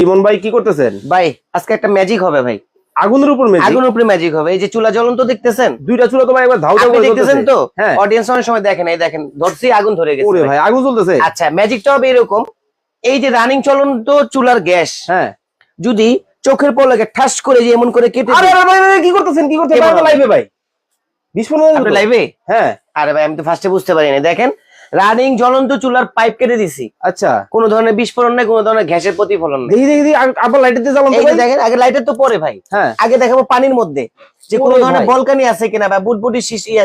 ইমন ভাই কি করতেছেন? ভাই আজকে একটা ম্যাজিক হবে ভাই। আগুনের উপর ম্যাজিক? আগুনের উপরে ম্যাজিক হবে। এই যে চুলা জ্বলন্ত দেখতেছেন, দুইটা চুলা তো ভাই একবার ধাউ ধাউ আপনি করে দেখতেছেন জ্বলতেছে। তো? হ্যাঁ। অডিয়েন্স অনেক সময় দেখেন, এই দেখেন ধরছি আগুন ধরে গেছে। ওরে ভাই আগুন জ্বলতেছে। আচ্ছা, ম্যাজিকটা হবে এরকম, এই যে রানিং চলন্ত চুলার গ্যাস হ্যাঁ। যদি চোখের পলকে ঠাস করে যে এমন করে কেটে আরে আরে ভাই ভাই কি করতেছেন? কি করতেছেন? কেমন ভাই হবে? লাইভে ভাই। বিস্ফোরণ হয়ে আপনি গেল। লাইভে? হ্যাঁ। আরে ভাই আমি তো ফার্স্টে বুঝতে পারিনি। দেখেন রানিং জ্বলন্ত চুলার পাইপ কেটে দিছি, আচ্ছা। কোনো ধরনের বিস্ফোরণ নাই, কোনো ধরনের গ্যাসের প্রতিফলন নাই। দেখি দেখি দেখি, আবার লাইটার দিয়ে জ্বালান তো এই যে ভাই। দেখেন, আগে লাইটার তো পরে ভাই, হ্যাঁ। আগে দেখাবো পানির মধ্যে যে কোনো ওরে ধরনের ভাই। বলকানি আছে কিনা বা বুটবুটি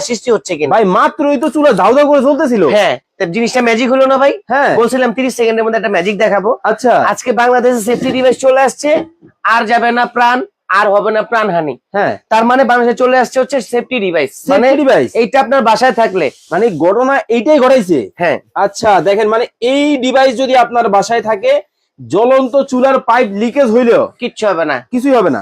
সৃষ্টি হচ্ছে কিনা। ভাই মাত্রই তো চুলা ধাউ ধাউ করে জ্বলতেছিল। হ্যাঁ, তো জিনিসটা ম্যাজিক হলো না ভাই? হ্যাঁ। বলছিলাম 30 সেকেন্ডের মধ্যে একটা ম্যাজিক দেখাবো। আচ্ছা। আজকে বাংলাদেশে সেফটি ডিভাইস চলে আসছে, আর যাবে না প্রাণ, আর হবে না প্রাণহানি। হ্যাঁ। তার মানে বাংলাদেশে চলে আসছে হচ্ছে সেফটি ডিভাইস, মানে সেফটি ডিভাইস এইটা আপনার বাসায় থাকলে। মানে ঘটনা এইটাই ঘটাইছে। হ্যাঁ, আচ্ছা দেখেন, মানে এই ডিভাইস যদি আপনার বাসায় থাকে, জ্বলন্ত চুলার পাইপ লিকেজ হইলেও কিচ্ছু হবে না। কিছুই হবে না।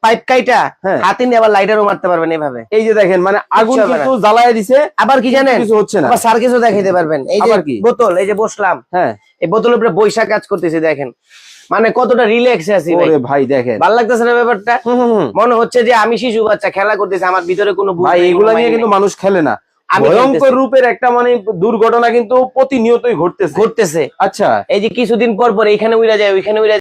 পাইপ কাইটা হ্যাঁ। হাতে নিয়ে আবার লাইটারও মারতে পারবেন এভাবে। এই যে দেখেন, মানে আগুন কিচ্ছু হবে না। কিন্তু জ্বালায় দিছে, আবার কি জানেন, কিছু হচ্ছে না। আবার সার্কিটও দেখাইতে পারবেন। এই যে আবার কি? বোতল, এই যে বসলাম, হ্যাঁ। এই বোতলের উপরে বৈশাখ কাজ করতেছি, দেখেন মানে কতটা রিল্যাক্সে আছি ভাই। ওরে ভাই দেখেন, ভালো লাগতেছে না ব্যাপারটা? হুম, হুম, হুম। মনে হচ্ছে যে আমি শিশু বাচ্চা খেলা করতেছি, আমার ভিতরে কোনো বুদ্ধি ভাই নেই, এগুলা কোনো নিয়ে মাইন্ড কিন্তু নেই। মানুষ খেলে না। আমি ভয়ঙ্কর খেলতেছি। রূপের একটা মানে দুর্ঘটনা কিন্তু প্রতিনিয়তই ঘটতেছে। ঘটতেছে। আচ্ছা। এই যে কিছুদিন পর পর এখানে উড়া যায়, ওইখানে উড়া